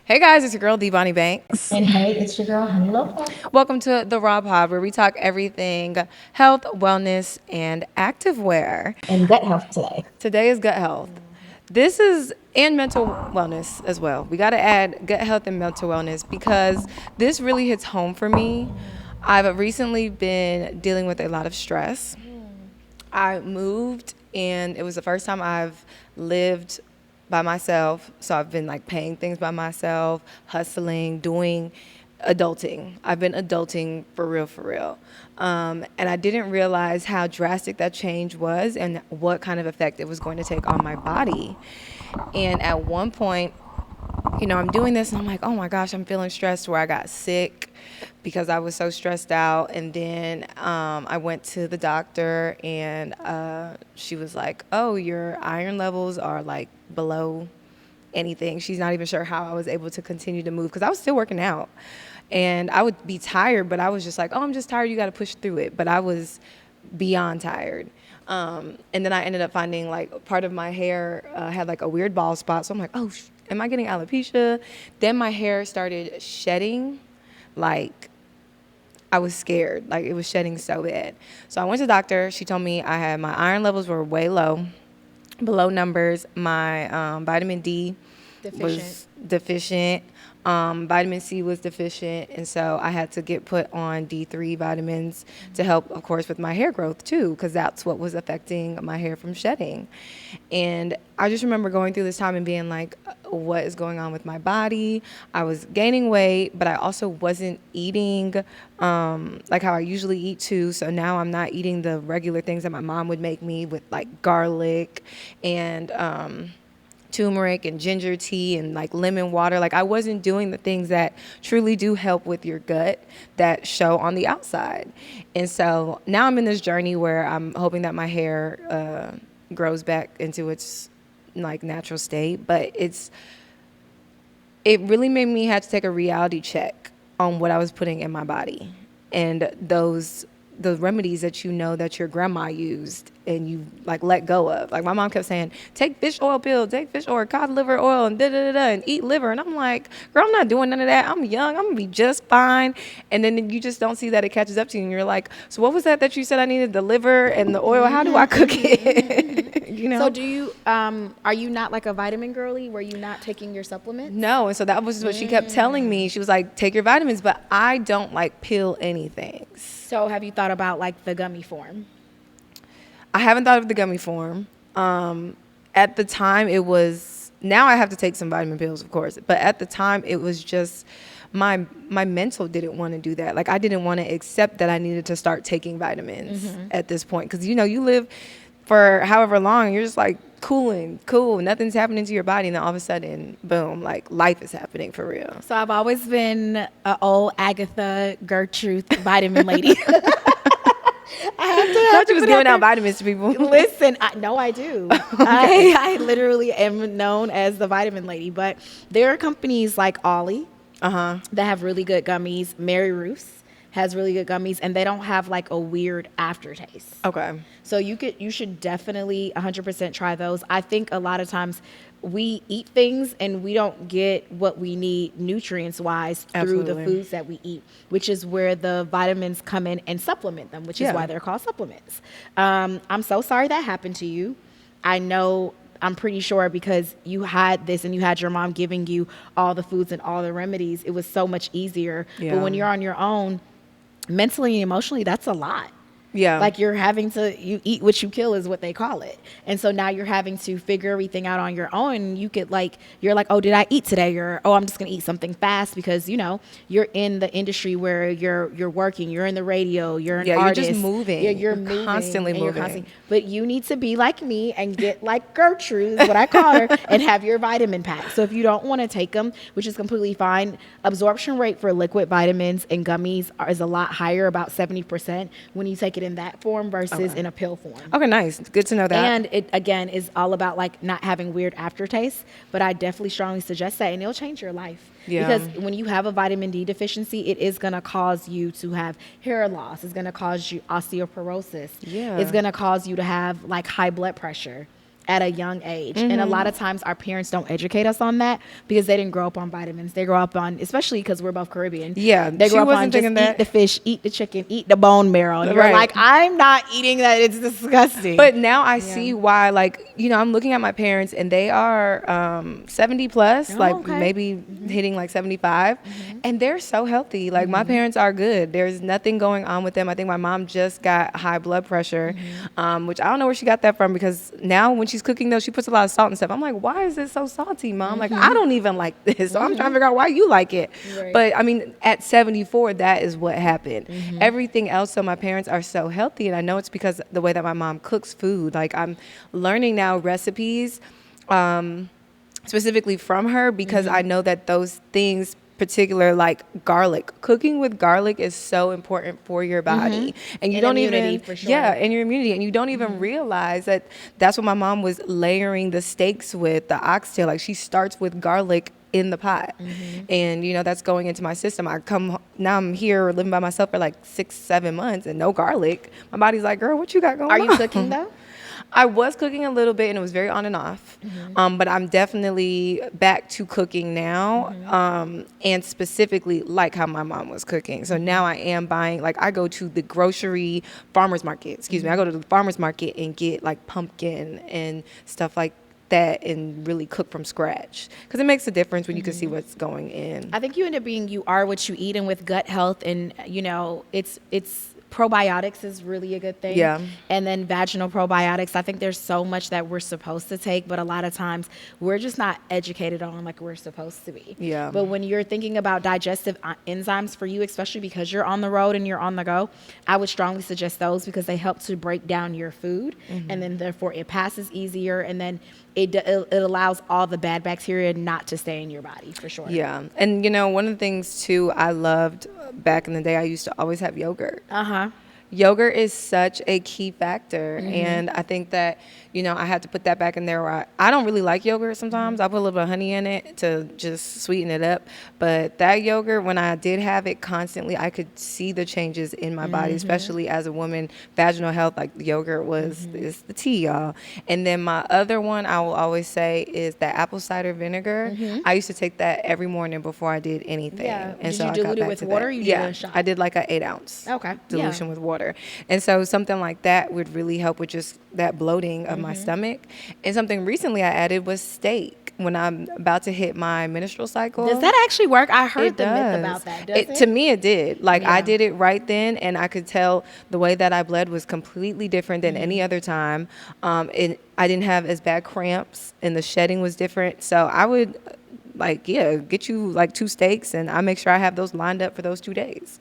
Hey guys, it's your girl, Devani Banks. And hey, it's your girl, Honey Loco. Welcome to the Raw Pod, where we talk everything health, wellness, and activewear. And gut health today. Today is gut health. This is, and mental wellness as well. We got to add gut health and mental wellness because this really hits home for me. I've recently been dealing with a lot of stress. I moved, and it was the first time I've lived by myself. So I've been like paying things by myself, hustling, doing adulting. I've been adulting for real, for real. And I didn't realize how drastic that change was and what kind of effect it was going to take on my body. And at one point, I'm doing this and I'm like, oh my gosh, I'm feeling stressed, where I got sick because I was so stressed out. And then I went to the doctor, and she was like, oh, your iron levels are like below anything. She's not even sure how I was able to continue to move because I was still working out. And I would be tired, but I was just like, oh, I'm just tired. You got to push through it. But I was beyond tired. And then I ended up finding like part of my hair had like a weird bald spot. So I'm like, oh, am I getting alopecia? Then my hair started shedding. Like, I was scared. Like, it was shedding so bad. So I went to the doctor. She told me I had my iron levels were way low, below numbers. My vitamin D was deficient. Vitamin C was deficient, and so I had to get put on D3 vitamins to help, of course, with my hair growth too, because that's what was affecting my hair from shedding. And I just remember going through this time and being like, what is going on with my body? I was gaining weight, but I also wasn't eating like how I usually eat too. So now I'm not eating the regular things that my mom would make me with, like garlic and turmeric and ginger tea and like lemon water. Like, I wasn't doing the things that truly do help with your gut that show on the outside. And so now I'm in this journey where I'm hoping that my hair grows back into its like natural state. But it really made me have to take a reality check on what I was putting in my body, and the remedies that that your grandma used and you like let go of. Like, my mom kept saying, take fish oil pill, take fish oil, cod liver oil, and and eat liver. And I'm like, girl, I'm not doing none of that. I'm young. I'm gonna be just fine. And then you just don't see that it catches up to you, and you're like, so what was that you said I needed? The liver and the oil. How do I cook it? So do you are you not like a vitamin girly? Were you not taking your supplements? No. And so that was what she kept telling me. She was like, take your vitamins, but I don't like pill anything. So have you thought about like the gummy form? I haven't thought of the gummy form. At the time, it was, now I have to take some vitamin pills, of course. But at the time, it was just my mental didn't want to do that. Like, I didn't want to accept that I needed to start taking vitamins at this point. Because, you live for however long, you're just like cool. Nothing's happening to your body. And then all of a sudden, boom, like life is happening for real. So I've always been an old Agatha Gertrude vitamin lady. I have to. I thought you was giving out vitamins to people. Listen, I do. Okay. I literally am known as the vitamin lady. But there are companies like Ollie that have really good gummies. Mary Ruth's has really good gummies, and they don't have like a weird aftertaste. Okay. So you should definitely 100% try those. I think a lot of times we eat things and we don't get what we need nutrients wise through the foods that we eat, which is where the vitamins come in and supplement them, which is why they're called supplements. I'm so sorry that happened to you. I'm pretty sure because you had this and you had your mom giving you all the foods and all the remedies, it was so much easier. Yeah. But when you're on your own, mentally and emotionally, that's a lot. Yeah. Like, you eat what you kill is what they call it. And so now you're having to figure everything out on your own. You're like, oh, did I eat today? Or, oh, I'm just going to eat something fast because, you're in the industry where you're working, you're in the radio, you're an artist. You're just moving. You're moving, constantly moving. But you need to be like me and get like Gertrude, is what I call her, and have your vitamin pack. So if you don't want to take them, which is completely fine, absorption rate for liquid vitamins and gummies is a lot higher, about 70% when you take it in that form versus in a pill form. Okay, nice. Good to know that. And it, again, is all about like not having weird aftertaste, but I definitely strongly suggest that, and it'll change your life. Yeah. Because when you have a vitamin D deficiency, it is going to cause you to have hair loss. It's going to cause you osteoporosis. Yeah. It's going to cause you to have like high blood pressure. at a young age. And a lot of times our parents don't educate us on that because they didn't grow up on vitamins. They grow up on, especially because we're both Caribbean. Yeah, They she grow up wasn't on just thinking eat that. the fish, eat the chicken, eat the bone marrow. And you're Right. like, I'm not eating that. It's disgusting. But now I see why, like, you know, I'm looking at my parents and they are 70 plus, Oh, like okay. maybe hitting like 75, and they're so healthy. Like, my parents are good. There's nothing going on with them. I think my mom just got high blood pressure, which I don't know where she got that from, because now when she's cooking, though, she puts a lot of salt and stuff. I'm like, why is it so salty, Mom? Like, I don't even like this. So I'm trying to figure out why you like it. Right. But I mean, at 74, that is what happened. Everything else, so my parents are so healthy, and I know it's because the way that my mom cooks food. Like, I'm learning now recipes specifically from her, because I know that those things, particular like garlic, cooking with garlic is so important for your body, and you And don't immunity, even for sure. and your immunity, and you don't even realize that that's what my mom was layering the steaks with, the oxtail. Like, she starts with garlic in the pot, and you know, that's going into my system. Now I'm here living by myself for like 6-7 months and no garlic. My body's like, girl, what you got going on? Are you cooking though? I was cooking a little bit, and it was very on and off. But I'm definitely back to cooking now, and specifically like how my mom was cooking. So now I am buying, like, I go to the farmer's market, I go to the farmer's market and get like pumpkin and stuff like that, and really cook from scratch, because it makes a difference when you can see what's going in. I think you end up being, you are what you eat, and with gut health, and you know, it's probiotics is really a good thing. Yeah. And then vaginal probiotics. I think there's so much that we're supposed to take, but a lot of times we're just not educated on like we're supposed to be. Yeah. But when you're thinking about digestive enzymes for you, especially because you're on the road and you're on the go, I would strongly suggest those, because they help to break down your food, and then therefore it passes easier, and then it allows all the bad bacteria not to stay in your body, for sure. Yeah. And you know, one of the things too I loved back in the day, I used to always have yogurt. Yogurt is such a key factor, and I think that, you know, I had to put that back in there. Where I don't really like yogurt sometimes. I put a little bit of honey in it to just sweeten it up. But that yogurt, when I did have it constantly, I could see the changes in my body, especially as a woman. Vaginal health, like, yogurt is the tea, y'all. And then my other one I will always say is that apple cider vinegar. I used to take that every morning before I did anything. Yeah. And Did so you I dilute got it back with to water, that. or you did Yeah, a shot? I did like an 8 ounce Okay. dilution with water. And so something like that would really help with just that bloating of my stomach. And something recently I added was steak when I'm about to hit my menstrual cycle. Does that actually work? I heard It the myth does. about that. Does it? To me, it did. Like, I Yeah. did it right then, and I could tell the way that I bled was completely different than any other time. I didn't have as bad cramps, and the shedding was different. So I would, get you like 2 steaks, and I make sure I have those lined up for those 2 days.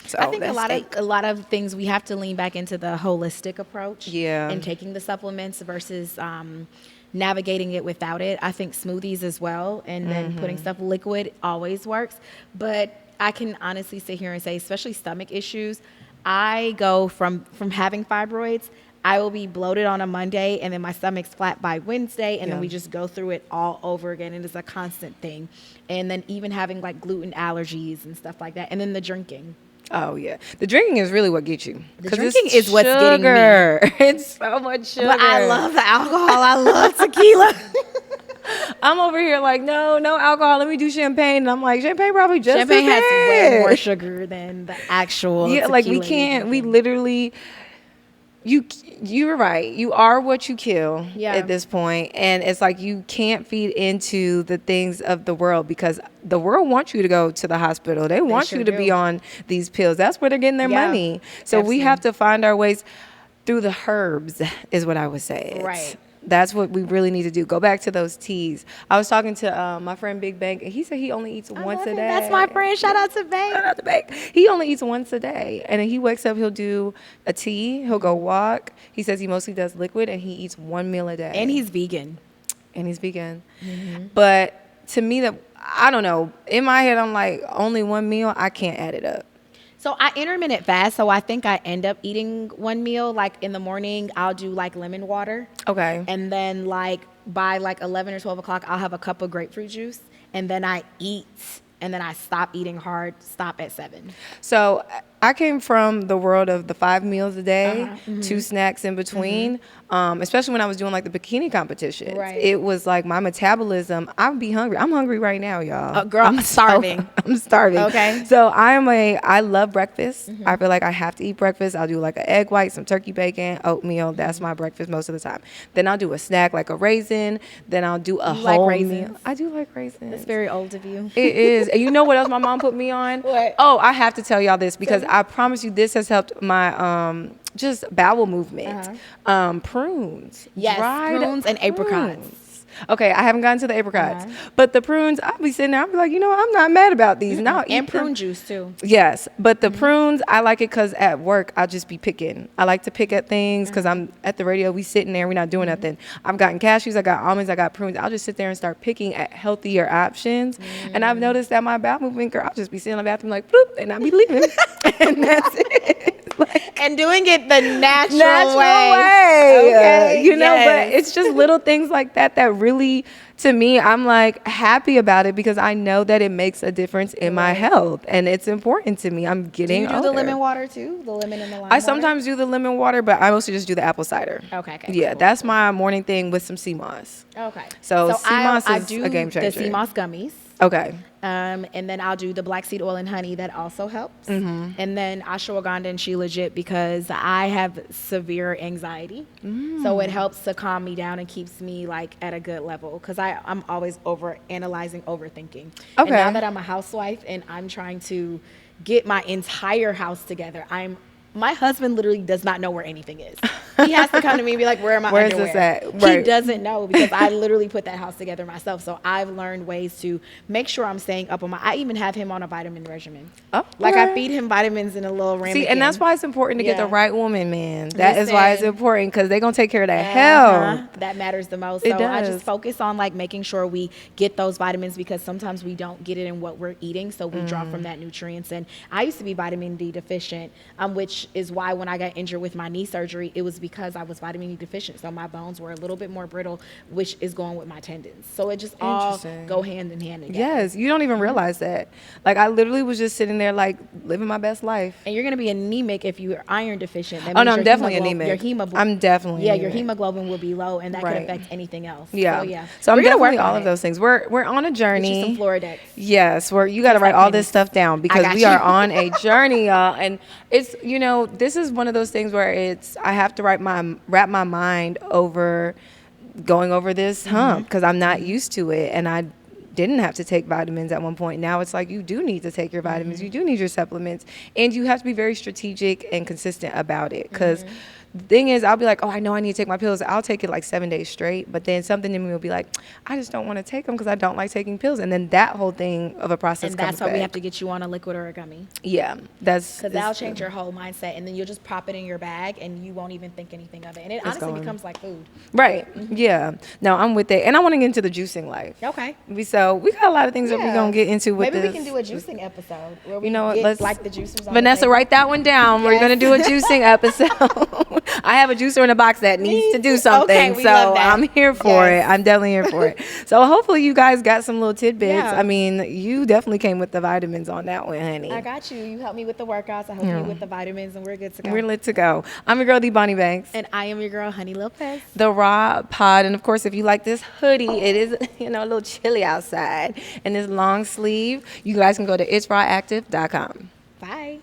So I think that's steak. a lot of things we have to lean back into the holistic approach. Yeah. And taking the supplements versus navigating it without it. I think smoothies as well, and then putting stuff liquid always works. But I can honestly sit here and say, especially stomach issues, I go from having fibroids, I will be bloated on a Monday, and then my stomach's flat by Wednesday, and then we just go through it all over again. It is a constant thing. And then even having like gluten allergies and stuff like that. And then the drinking. Oh, yeah. The drinking is really what gets you. The 'Cause drinking it's is what's getting me. sugar. It's so much sugar. But I love the alcohol. I love tequila. I'm over here like, no alcohol. Let me do champagne. And I'm like, champagne probably just Champagne as has bad. way more sugar than the actual Yeah, like, we tequila can't. you're We drinking. literally. You're right. You are what you kill at this point. And it's like, you can't feed into the things of the world, because the world wants you to go to the hospital. They want sure you to be do. on these pills. That's where they're getting their Yeah, money. So we have to find our ways through the herbs, is what I would say. Right. That's what we really need to do. Go back to those teas. I was talking to my friend Big Bank, and he said he only eats once a day. That's my friend. Shout out to Bank. Shout out to Bank. He only eats once a day, and then he wakes up. He'll do a tea. He'll go walk. He says he mostly does liquid, and he eats 1 meal a day. And he's vegan. And he's vegan. But to me, I don't know. In my head, I'm like, only 1 meal. I can't add it up. So I intermittent fast, so I think I end up eating 1 meal. Like in the morning, I'll do like lemon water. Okay. And then like by like 11 or 12 o'clock, I'll have a cup of grapefruit juice. And then I eat, and then I stop eating hard, stop at 7. So I came from the world of the 5 meals a day, 2 snacks in between. Especially when I was doing like the bikini competitions. Right. It was like my metabolism. I'd be hungry. I'm hungry right now, y'all. Girl, I'm starving. I'm starving. Okay. So I love breakfast. I feel like I have to eat breakfast. I'll do like an egg white, some turkey bacon, oatmeal. That's my breakfast most of the time. Then I'll do a snack like a raisin. Then I'll do a You like whole raisins? meal. I do like raisins. It's very old of you. It is. And you know what else my mom put me on? What? Oh, I have to tell y'all this because I promise you this has helped my just bowel movement. Prunes. Yes, Dried prunes and apricots. prunes. Okay, I haven't gotten to the apricots. But the prunes, I'll be sitting there, I'll be like, you know what, I'm not mad about these. Now I'll And eat them. prune juice too. Yes, but the prunes, I like it because at work, I'll just be picking. I like to pick at things because I'm at the radio, we sitting there, we're not doing nothing. I've gotten cashews, I got almonds, I got prunes. I'll just sit there and start picking at healthier options. And I've noticed that my bowel movement, girl, I'll just be sitting in the bathroom like, bloop, and I'll be leaving. And that's it. Like, And doing it the natural, way. Okay, You know, yes. but it's just little things like that that really, to me, I'm like happy about it because I know that it makes a difference in my health and it's important to me. I'm Do getting you do older. the lemon water too? The lemon and the lime I water? sometimes do the lemon water, but I mostly just do the apple cider. Okay, Yeah, cool, that's my morning thing with some sea moss. Okay. So sea moss I is do a game changer. the sea moss gummies. Okay. And then I'll do the black seed oil and honey. That also helps. And then ashwagandha and She Legit because I have severe anxiety. So it helps to calm me down and keeps me like at a good level because I'm always over analyzing, overthinking. And Okay. now that I'm a housewife and I'm trying to get my entire house together, my husband literally does not know where anything is. He has to come to me and be like, where are my Where's underwear? this at? He Right. doesn't know because I literally put that house together myself. So I've learned ways to make sure I'm staying up on I even have him on a vitamin regimen. Oh, Like I okay. feed him vitamins in a little ramekin. See, and that's why it's important to get the Yeah. right woman, man. That is why it's Listen. important because they're going to take care of that health. That matters the most. It So I does. just focus on like making sure we get those vitamins because sometimes we don't get it in what we're eating. So we draw from that nutrients. And I used to be vitamin D deficient, which is why when I got injured with my knee surgery, it was because I was vitamin D deficient. So my bones were a little bit more brittle, which is going with my tendons. So it just all Interesting. go hand in hand together. Yes, you don't even realize that. Like I literally was just sitting there like living my best life. And you're going to be anemic if you're iron deficient. That Oh, no, means I'm your definitely anemic. Your hemoglobin. I'm definitely Yeah, your anemic. hemoglobin will be low, and that Right. could affect anything else. Yeah. So, yeah. So I'm We're gonna definitely work on all of it. those things. We're on a Get journey. you some Floradex. Yes, you got to write like all pennies. this stuff down because got we you. are on a journey, y'all. And it's, this is one of those things where I have to wrap my mind over going over this hump because I'm not used to it. And I didn't have to take vitamins at one point. Now it's like you do need to take your vitamins, you do need your supplements, and you have to be very strategic and consistent about it because the thing is, I'll be like, oh, I know I need to take my pills. I'll take it like 7 days straight. But then something in me will be like, I just don't want to take them because I don't like taking pills. And then that whole thing of a process And comes that's why back. we have to get you on a liquid or a gummy. Yeah, that's Because that'll change your whole mindset. And then you'll just pop it in your bag and you won't even think anything of it. And it honestly gone. becomes like food. Right. Yeah. No, I'm with it. And I want to get into the juicing life. Okay. We got a lot of things that we're Yeah. going to get into with Maybe this. we can do a juicing episode. Where we You know what? get, Let's like the juicers on Vanessa, the table. write that one down. We're Yes. going to do a juicing episode. I have a juicer in a box that needs to do something. Okay, we so love that. I'm here for Yes. it. I'm definitely here for it. So hopefully you guys got some little tidbits. Yeah. I mean, you definitely came with the vitamins on that one, honey. I got you. You helped me with the workouts. I helped you with the vitamins, and we're good to go. We're lit to go. I'm your girl, the Bonnie Banks. And I am your girl, Honey Lopez. The Raw Pod. And of course, if you like this hoodie, it is, a little chilly outside. And this long sleeve, you guys can go to itsrawactive.com. Bye.